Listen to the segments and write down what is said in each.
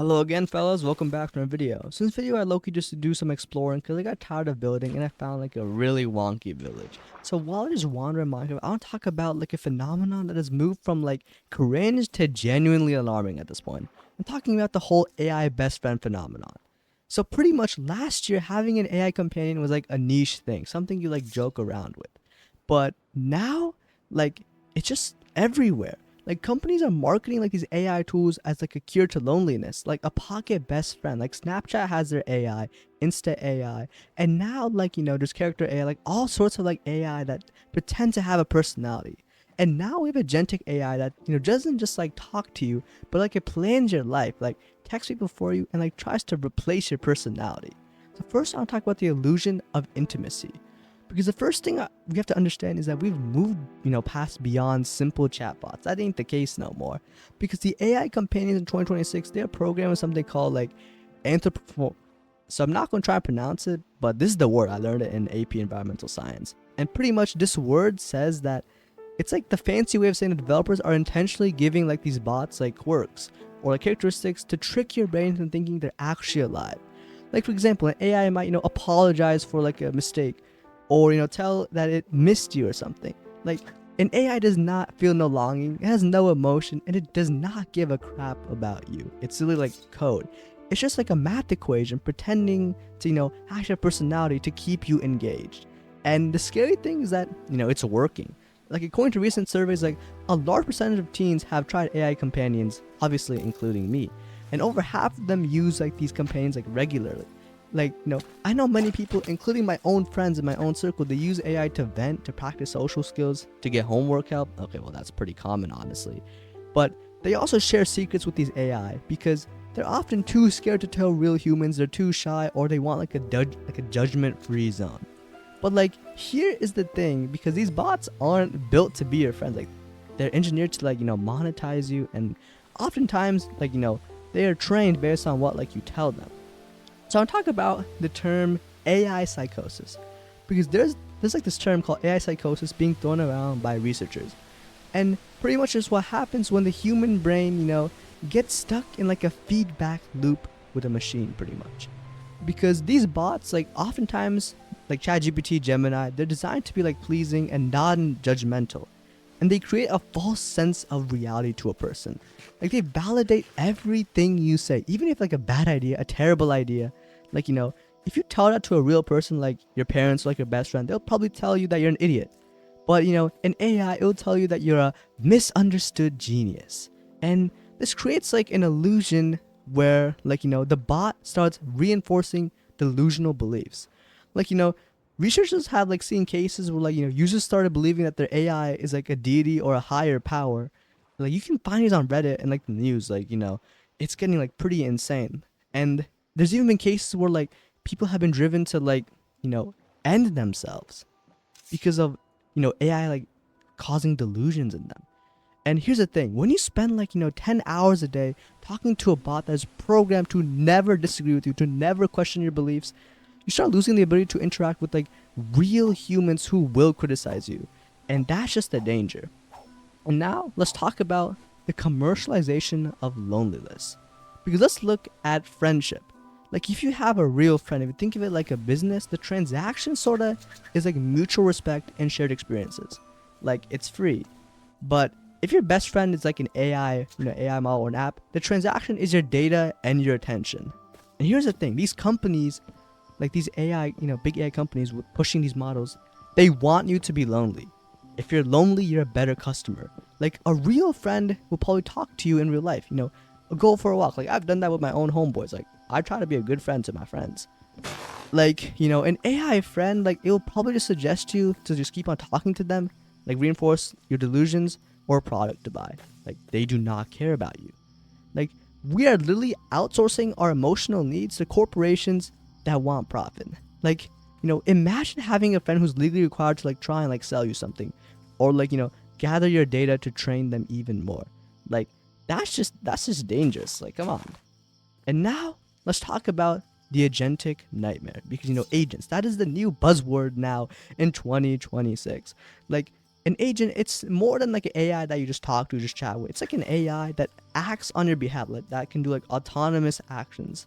Hello again, fellas. Welcome back to my video. So in this video, I low-key just to do some exploring because I got tired of building and I found like a really wonky village. So while I just wander in Minecraft, I want to talk about like a phenomenon that has moved from like cringe to genuinely alarming at this point. I'm talking about the whole AI best friend phenomenon. So pretty much last year, having an AI companion was like a niche thing, something you like joke around with. But now, like, it's just everywhere. Like companies are marketing like these AI tools as like a cure to loneliness, like a pocket best friend. Like Snapchat has their AI, Insta AI, and now there's character AI, like all sorts of like AI that pretend to have a personality. And now we have agentic AI that doesn't just like talk to you, but like it plans your life, like texts people for you, and like tries to replace your personality. So first, I want to talk about the illusion of intimacy. Because the first thing we have to understand is that we've moved, past beyond simple chatbots. That ain't the case no more. Because the AI companions in 2026, they're programmed with something called like anthropo. So I'm not going to try to pronounce it, but this is the word. I learned it in AP Environmental Science. And pretty much this word says that it's like the fancy way of saying the developers are intentionally giving like these bots like quirks or like characteristics to trick your brain into thinking they're actually alive. Like for example, an AI might, apologize for like a mistake or tell that it missed you or something. Like an AI does not feel no longing, it has no emotion, and it does not give a crap about you. It's really like code. It's just like a math equation pretending to hash a personality to keep you engaged. And the scary thing is that it's working. Like according to recent surveys, like a large percentage of teens have tried AI companions, obviously including me, and over half of them use like these companions like regularly. Like, I know many people, including my own friends in my own circle, they use AI to vent, to practice social skills, to get homework help. Okay, well, that's pretty common, honestly. But they also share secrets with these AI because they're often too scared to tell real humans, they're too shy, or they want like a judgment-free zone. But like, here is the thing, because these bots aren't built to be your friends. Like, they're engineered to like, monetize you, and oftentimes, like, they are trained based on what like you tell them. So I want to talk about the term AI psychosis, because there's like this term called AI psychosis being thrown around by researchers, and pretty much just what happens when the human brain gets stuck in like a feedback loop with a machine, pretty much. Because these bots, like oftentimes, like ChatGPT, Gemini, they're designed to be like pleasing and non-judgmental, and they create a false sense of reality to a person. Like they validate everything you say, even if like a bad idea, a terrible idea. Like if you tell that to a real person, like your parents, like your best friend, they'll probably tell you that you're an idiot. But an AI, it'll tell you that you're a misunderstood genius, and this creates like an illusion where like the bot starts reinforcing delusional beliefs. Like researchers have like seen cases where like users started believing that their AI is like a deity or a higher power. Like you can find these on Reddit and like the news. Like it's getting like pretty insane. And there's even been cases where like people have been driven to like end themselves because of AI like causing delusions in them. And here's the thing, when you spend like 10 hours a day talking to a bot that is programmed to never disagree with you, to never question your beliefs, you start losing the ability to interact with like real humans who will criticize you. And that's just the danger. And now let's talk about the commercialization of loneliness. Because let's look at friendship. Like if you have a real friend, if you think of it like a business, the transaction sorta is like mutual respect and shared experiences. Like it's free. But if your best friend is like an AI, AI model or an app, the transaction is your data and your attention. And here's the thing, these companies, like these AI, big AI companies with pushing these models, they want you to be lonely. If you're lonely, you're a better customer. Like a real friend will probably talk to you in real life, go for a walk. Like I've done that with my own homeboys. Like I try to be a good friend to my friends. Like, an AI friend, like it'll probably just suggest you to just keep on talking to them, like reinforce your delusions or a product to buy. Like they do not care about you. Like we are literally outsourcing our emotional needs to corporations that want profit. Like, imagine having a friend who's legally required to like try and like sell you something or like, gather your data to train them even more. Like that's just dangerous. Like come on. And now let's talk about the agentic nightmare, because agents, that is the new buzzword now in 2026. Like An agent, it's more than like an AI that you just talk to, just chat with. It's like an AI that acts on your behalf, like that can do like autonomous actions.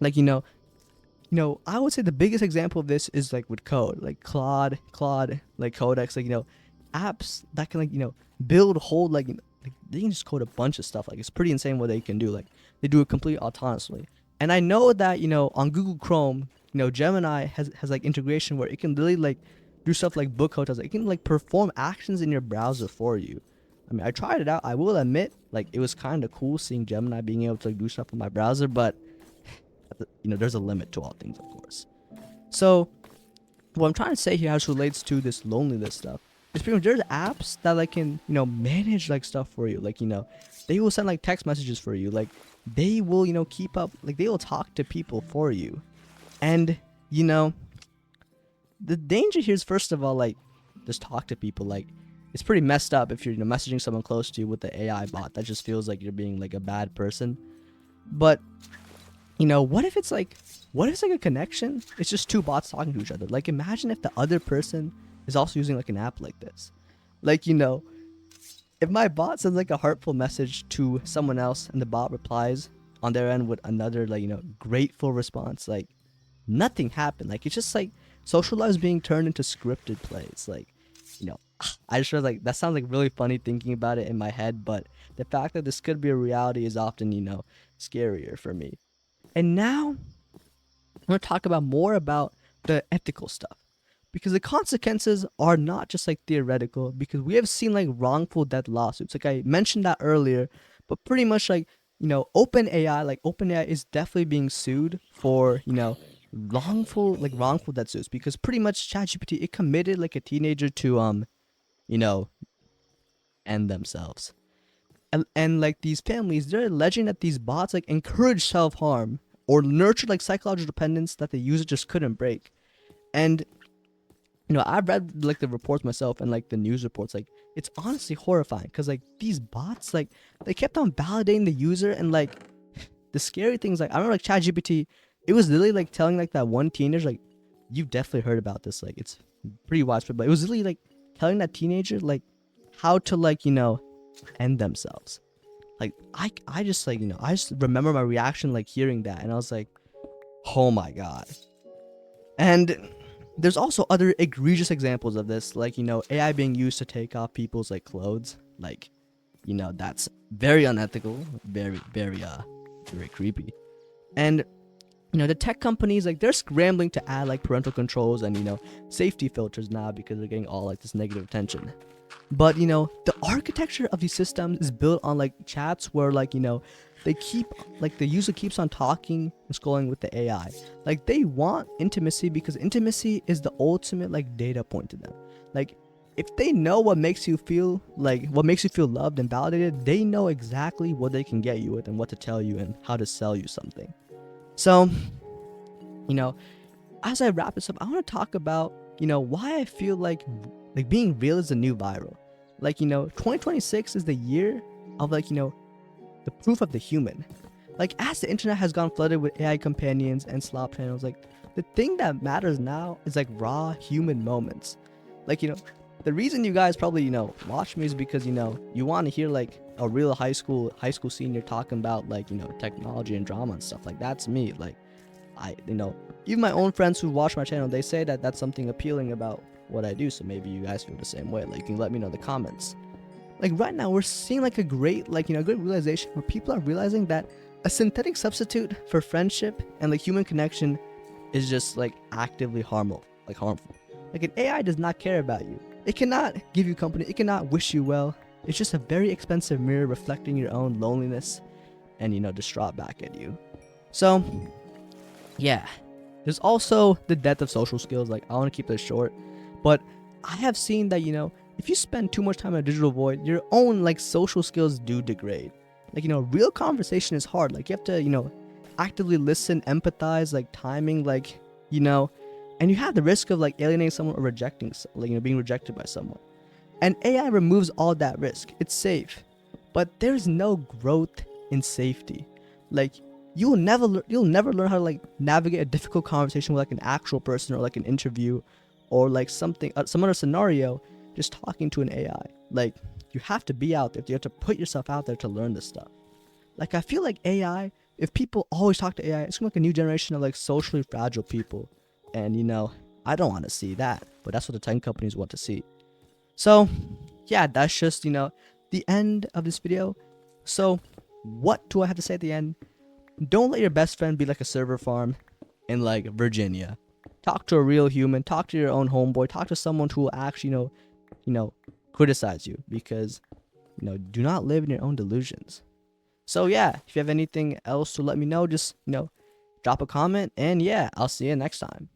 Like I would say the biggest example of this is like with code, like Claude, like Codex, like apps that can build whole like they can just code a bunch of stuff. Like it's pretty insane what they can do. Like they do it completely autonomously. And I know that on Google Chrome, Gemini has like integration where it can literally like do stuff like book hotels. It can like perform actions in your browser for you. I mean, I tried it out. I will admit, like it was kind of cool seeing Gemini being able to like do stuff in my browser, but there's a limit to all things, of course. So what I'm trying to say here, how this relates to this loneliness stuff, is pretty much there's apps that like can manage like stuff for you. Like they will send like text messages for you. Like they will keep up. Like they will talk to people for you. And the danger here is, first of all, like just talk to people. Like it's pretty messed up if you're messaging someone close to you with the AI bot. That just feels like you're being like a bad person. But what if it's like a connection? It's just two bots talking to each other. Like imagine if the other person is also using like an app like this. Like if my bot sends like a heartful message to someone else and the bot replies on their end with another like grateful response, like nothing happened. Like it's just like social lives being turned into scripted plays. Like I just realized like that sounds like really funny thinking about it in my head, but the fact that this could be a reality is often scarier for me. And now I'm going to talk about more about the ethical stuff, because the consequences are not just like theoretical, because we have seen like wrongful death lawsuits. Like I mentioned that earlier, but pretty much like OpenAI is definitely being sued for wrongful death suits, because pretty much ChatGPT, it committed like a teenager to end themselves. And like these families, they're alleging that these bots like encourage self-harm or nurture like psychological dependence that the user just couldn't break. And I've read like the reports myself and like the news reports. Like it's honestly horrifying, because like these bots, like they kept on validating the user. And like the scary things, like I remember like ChatGPT, it was literally like telling like that one teenager, like you've definitely heard about this, like it's pretty widespread, but it was literally like telling that teenager like how to like end themselves. Like I just like I just remember my reaction like hearing that, and I was like, oh my god. And there's also other egregious examples of this, like AI being used to take off people's like clothes. Like that's very unethical, very creepy. And the tech companies, like they're scrambling to add like parental controls and safety filters now, because they're getting all like this negative attention. But the architecture of these systems is built on like chats where like they keep like the user keeps on talking and scrolling with the AI. Like they want intimacy, because intimacy is the ultimate like data point to them. Like if they know what makes you feel loved and validated, they know exactly what they can get you with and what to tell you and how to sell you something. So as I wrap this up, I want to talk about why I feel like being real is the new viral. Like 2026 is the year of like the proof of the human. Like as the internet has gone flooded with AI companions and slop channels, like the thing that matters now is like raw human moments. Like the reason you guys probably watch me is because you want to hear like a real high school senior talking about like technology and drama and stuff. Like that's me. Like I even my own friends who watch my channel, they say that that's something appealing about what I do. So maybe you guys feel the same way. Like you can let me know in the comments. Like right now we're seeing like a great great realization where people are realizing that a synthetic substitute for friendship and like human connection is just like actively harmful. Like an AI does not care about you. It cannot give you company. It cannot wish you well. It's just a very expensive mirror reflecting your own loneliness and distraught back at you. So yeah, there's also the death of social skills. Like I want to keep this short, but I have seen that if you spend too much time in a digital void, your own like social skills do degrade. Like real conversation is hard. Like you have to actively listen, empathize, like timing, like and you have the risk of like alienating someone or rejecting, like being rejected by someone. And AI removes all that risk. It's safe, but there's no growth in safety. Like you'll never learn how to like navigate a difficult conversation with like an actual person or like an interview or like some other scenario, just talking to an AI. Like, you have to be out there. You have to put yourself out there to learn this stuff. Like, I feel like AI, if people always talk to AI, it's gonna be like a new generation of like socially fragile people. And I don't want to see that, but that's what the tech companies want to see. So yeah, that's just the end of this video. So what do I have to say at the end? Don't let your best friend be like a server farm in like Virginia. Talk to a real human. Talk to your own homeboy. Talk to someone who will actually criticize you, because do not live in your own delusions. So yeah, if you have anything else to let me know, just drop a comment, and yeah, I'll see you next time.